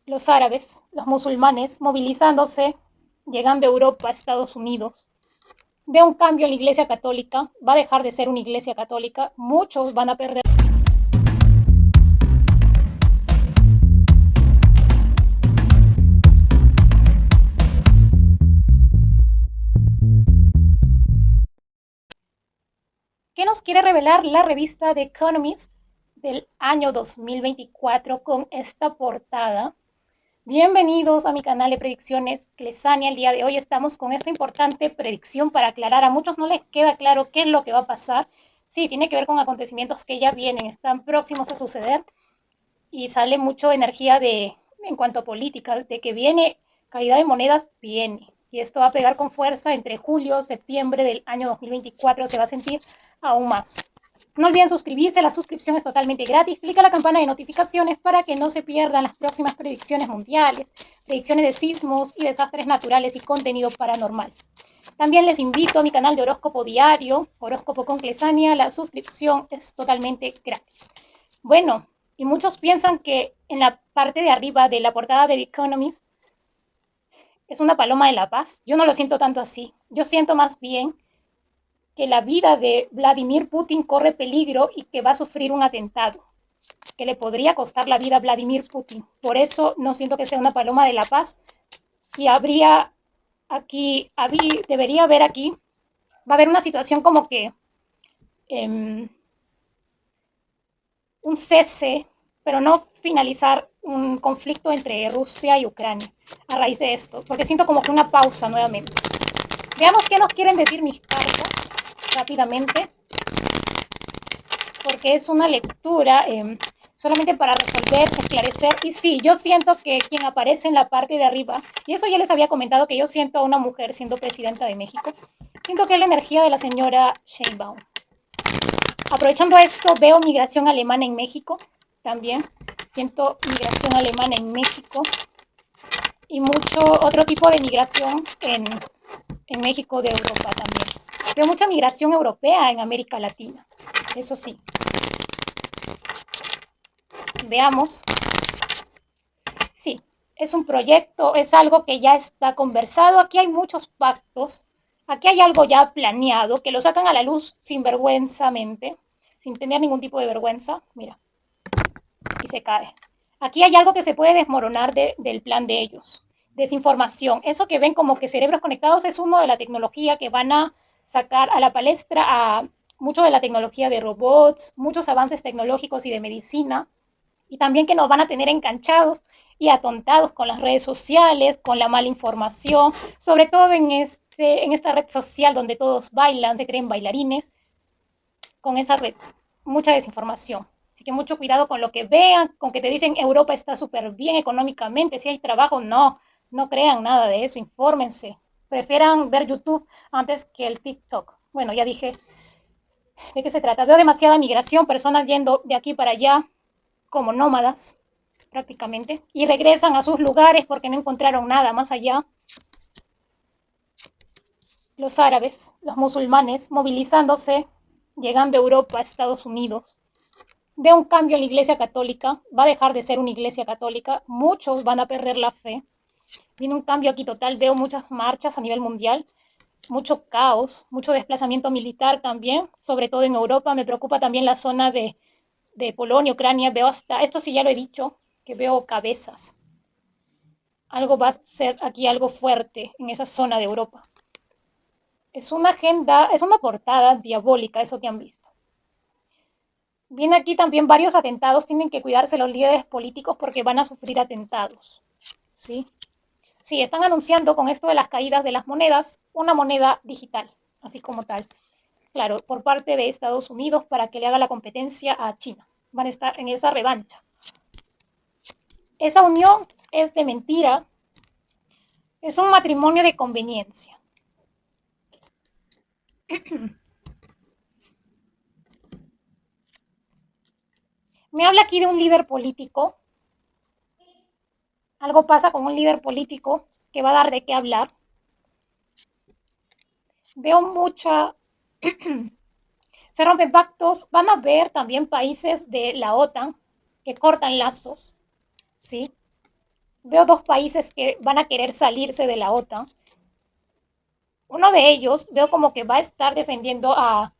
los árabes, los musulmanes, movilizándose, llegando a Europa, a Estados Unidos, de un cambio en la Iglesia Católica, va a dejar de ser una Iglesia Católica, muchos van a perder. ¿Qué nos quiere revelar la revista The Economist del año 2024 con esta portada? Bienvenidos a mi canal de predicciones Clesania. El día de hoy estamos con esta importante predicción para aclarar. A muchos no les queda claro qué es lo que va a pasar. Sí, tiene que ver con acontecimientos que ya vienen, están próximos a suceder y sale mucho energía en cuanto a política, de que viene caída de monedas, viene. Y esto va a pegar con fuerza entre julio, septiembre del año 2024, se va a sentir aún más. No olviden suscribirse, la suscripción es totalmente gratis. Clica la campana de notificaciones para que no se pierdan las próximas predicciones mundiales, predicciones de sismos y desastres naturales y contenido paranormal. También les invito a mi canal de horóscopo diario, horóscopo con Clesania. La suscripción es totalmente gratis. Bueno, y muchos piensan que en la parte de arriba de la portada de The Economist es una paloma de la paz. Yo no lo siento tanto así. Yo siento más bien que la vida de Vladimir Putin corre peligro y que va a sufrir un atentado que le podría costar la vida a Vladimir Putin. Por eso no siento que sea una paloma de la paz. Y debería haber aquí, va a haber una situación como que un cese, pero no finalizar un conflicto entre Rusia y Ucrania a raíz de esto, porque siento como que una pausa nuevamente. Veamos qué nos quieren decir mis cartas rápidamente, porque es una lectura solamente para resolver, esclarecer. Y sí, yo siento que quien aparece en la parte de arriba, y eso ya les había comentado, que yo siento a una mujer siendo presidenta de México, siento que es la energía de la señora Sheinbaum. Aprovechando esto, veo migración alemana en México también. Siento migración alemana en México y mucho otro tipo de migración en México de Europa también. Veo mucha migración europea en América Latina, eso sí. Veamos. Sí, es un proyecto, es algo que ya está conversado. Aquí hay muchos pactos, aquí hay algo ya planeado que lo sacan a la luz sinvergüenzamente, sin tener ningún tipo de vergüenza. Mira, y se cae. Aquí hay algo que se puede desmoronar del plan de ellos. Desinformación. Eso que ven como que cerebros conectados es uno de la tecnología que van a sacar a la palestra a mucho de la tecnología de robots, muchos avances tecnológicos y de medicina, y también que nos van a tener enganchados y atontados con las redes sociales, con la mala información, sobre todo en esta red social donde todos bailan, se creen bailarines, con esa red, mucha desinformación. Así que mucho cuidado con lo que vean, con que te dicen Europa está súper bien económicamente, si hay trabajo, no, no crean nada de eso, infórmense. Prefieran ver YouTube antes que el TikTok. Bueno, ya dije de qué se trata. Veo demasiada migración, personas yendo de aquí para allá como nómadas prácticamente y regresan a sus lugares porque no encontraron nada más allá. Los árabes, los musulmanes, movilizándose, llegando a Europa, a Estados Unidos, de un cambio en la Iglesia Católica, va a dejar de ser una Iglesia Católica, muchos van a perder la fe, viene un cambio aquí total, veo muchas marchas a nivel mundial, mucho caos, mucho desplazamiento militar también, sobre todo en Europa, me preocupa también la zona de Polonia, Ucrania, veo hasta, esto sí ya lo he dicho, que veo cabezas, algo va a ser aquí algo fuerte en esa zona de Europa. Es una agenda, es una portada diabólica eso que han visto. Viene aquí también varios atentados, tienen que cuidarse los líderes políticos porque van a sufrir atentados. ¿Sí? Sí, están anunciando con esto de las caídas de las monedas una moneda digital, así como tal. Claro, por parte de Estados Unidos para que le haga la competencia a China. Van a estar en esa revancha. Esa unión es de mentira, es un matrimonio de conveniencia. Me habla aquí de un líder político. Algo pasa con un líder político que va a dar de qué hablar. Veo mucha... Se rompen pactos. Van a ver también países de la OTAN que cortan lazos. ¿Sí? Veo dos países que van a querer salirse de la OTAN. Uno de ellos veo como que va a estar defendiendo a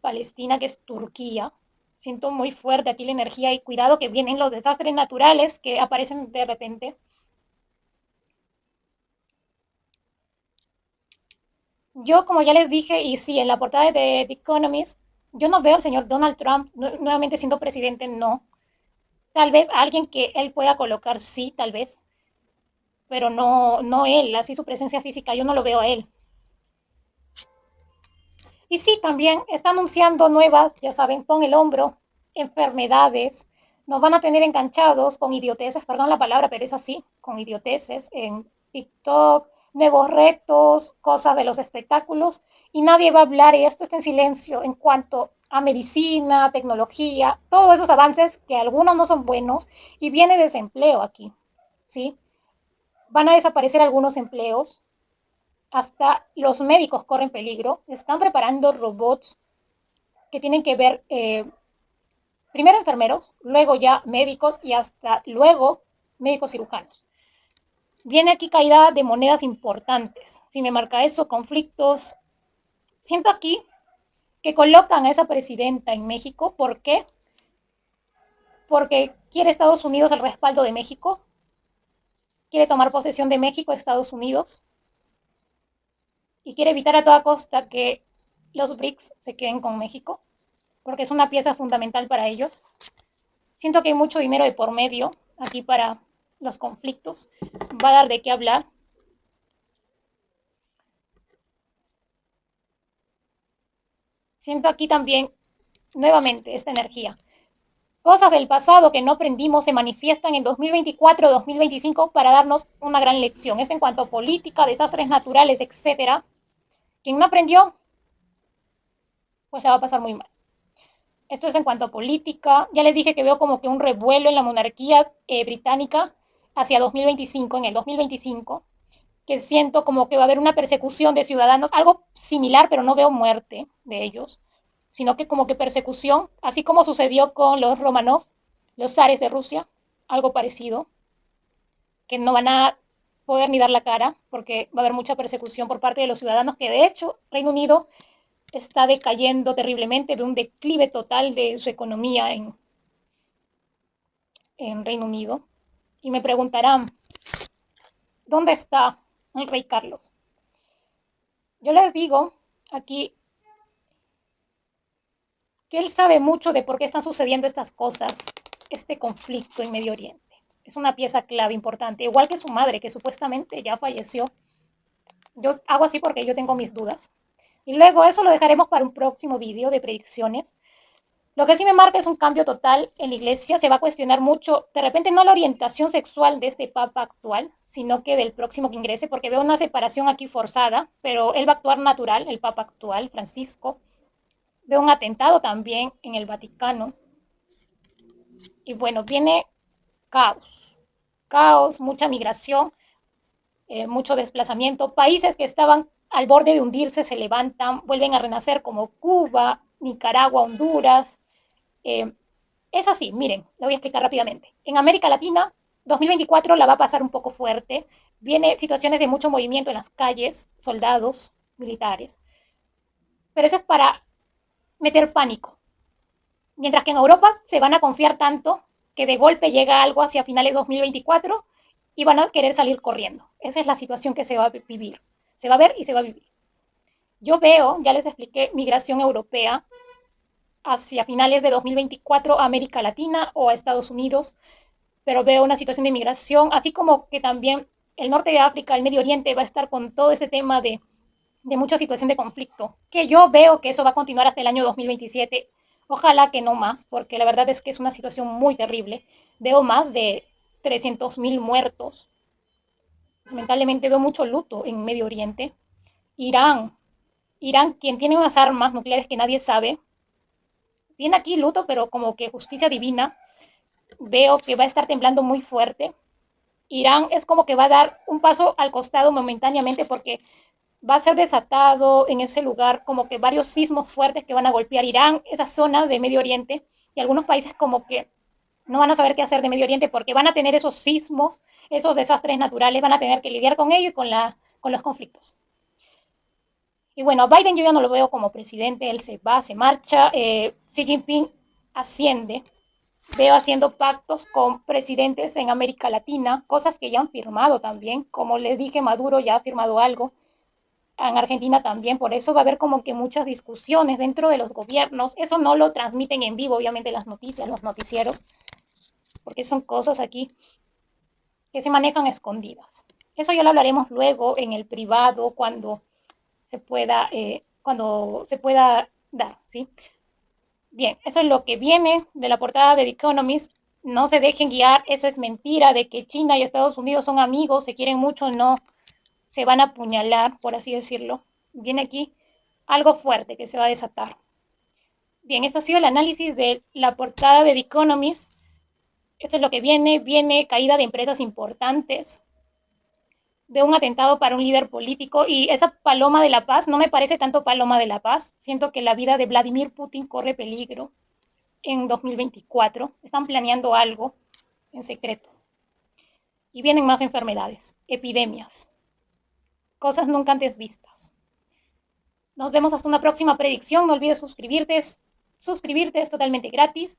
Palestina, que es Turquía. Siento muy fuerte aquí la energía y cuidado que vienen los desastres naturales que aparecen de repente. Yo, como ya les dije, y sí, en la portada de The Economist, yo no veo al señor Donald Trump nuevamente siendo presidente, no. Tal vez alguien que él pueda colocar, sí, tal vez, pero no él, así su presencia física, yo no lo veo a él. Y sí, también está anunciando nuevas, ya saben, pon el hombro, enfermedades, nos van a tener enganchados con idioteces, perdón la palabra, pero es así, con idioteces en TikTok, nuevos retos, cosas de los espectáculos, y nadie va a hablar, y esto está en silencio en cuanto a medicina, tecnología, todos esos avances que algunos no son buenos, y viene desempleo aquí, ¿sí? Van a desaparecer algunos empleos, hasta los médicos corren peligro, están preparando robots que tienen que ver primero enfermeros, luego ya médicos y hasta luego médicos cirujanos. Viene aquí caída de monedas importantes. Si me marca eso, conflictos. Siento aquí que colocan a esa presidenta en México. ¿Por qué? Porque quiere Estados Unidos el respaldo de México. Quiere tomar posesión de México, Estados Unidos. Y quiere evitar a toda costa que los BRICS se queden con México. Porque es una pieza fundamental para ellos. Siento que hay mucho dinero de por medio aquí para los conflictos. Va a dar de qué hablar. Siento aquí también nuevamente esta energía. Cosas del pasado que no aprendimos se manifiestan en 2024-2025 para darnos una gran lección. Esto en cuanto a política, desastres naturales, etcétera. Quien no aprendió, pues la va a pasar muy mal. Esto es en cuanto a política. Ya les dije que veo como que un revuelo en la monarquía británica hacia 2025, en el 2025, que siento como que va a haber una persecución de ciudadanos, algo similar, pero no veo muerte de ellos, sino que como que persecución, así como sucedió con los Romanov, los zares de Rusia, algo parecido, que no van a poder ni dar la cara, porque va a haber mucha persecución por parte de los ciudadanos, que de hecho Reino Unido está decayendo terriblemente, ve un declive total de su economía en Reino Unido. Y me preguntarán, ¿dónde está el rey Carlos? Yo les digo aquí que él sabe mucho de por qué están sucediendo estas cosas, este conflicto en Medio Oriente. Es una pieza clave importante, igual que su madre, que supuestamente ya falleció. Yo hago así porque yo tengo mis dudas. Y luego eso lo dejaremos para un próximo vídeo de predicciones. Lo que sí me marca es un cambio total en la iglesia. Se va a cuestionar mucho, de repente no la orientación sexual de este papa actual, sino que del próximo que ingrese, porque veo una separación aquí forzada, pero él va a actuar natural, el papa actual, Francisco. Veo un atentado también en el Vaticano. Y bueno, viene caos, caos, mucha migración, mucho desplazamiento. Países que estaban al borde de hundirse se levantan, vuelven a renacer como Cuba, Nicaragua, Honduras. Eh, es así, miren, lo voy a explicar rápidamente. En América Latina, 2024 la va a pasar un poco fuerte. Viene situaciones de mucho movimiento en las calles, soldados, militares. Pero eso es para meter pánico. Mientras que en Europa se van a confiar tanto que de golpe llega algo hacia finales de 2024 y van a querer salir corriendo. Esa es la situación que se va a vivir. Se va a ver y se va a vivir. Yo veo, ya les expliqué, migración europea hacia finales de 2024 a América Latina o a Estados Unidos, pero veo una situación de migración, así como que también el norte de África, el Medio Oriente va a estar con todo ese tema de mucha situación de conflicto, que yo veo que eso va a continuar hasta el año 2027. Ojalá que no más, porque la verdad es que es una situación muy terrible. Veo más de 300.000 muertos. Lamentablemente veo mucho luto en Medio Oriente. Irán, Irán, quien tiene unas armas nucleares que nadie sabe. Viene aquí luto, pero como que justicia divina. Veo que va a estar temblando muy fuerte. Irán es como que va a dar un paso al costado momentáneamente porque va a ser desatado en ese lugar como que varios sismos fuertes que van a golpear Irán, esa zona de Medio Oriente y algunos países como que no van a saber qué hacer de Medio Oriente porque van a tener esos sismos, esos desastres naturales, van a tener que lidiar con ello y con los conflictos. Y bueno, a Biden yo ya no lo veo como presidente, él se va, se marcha, Xi Jinping asciende, veo haciendo pactos con presidentes en América Latina, cosas que ya han firmado también, como les dije, Maduro ya ha firmado algo, en Argentina también, por eso va a haber como que muchas discusiones dentro de los gobiernos, eso no lo transmiten en vivo, obviamente las noticias, los noticieros, porque son cosas aquí que se manejan escondidas. Eso ya lo hablaremos luego en el privado cuando se pueda dar, ¿sí? Bien, eso es lo que viene de la portada de The Economist. No se dejen guiar, eso es mentira de que China y Estados Unidos son amigos, se quieren mucho, no, se van a apuñalar, por así decirlo. Viene aquí algo fuerte que se va a desatar. Bien, esto ha sido el análisis de la portada de The Economist. Esto es lo que viene caída de empresas importantes, de un atentado para un líder político y esa paloma de la paz no me parece tanto paloma de la paz. Siento que la vida de Vladimir Putin corre peligro en 2024. Están planeando algo en secreto. Y vienen más enfermedades, epidemias, cosas nunca antes vistas. Nos vemos hasta una próxima predicción. No olvides suscribirte. Suscribirte es totalmente gratis.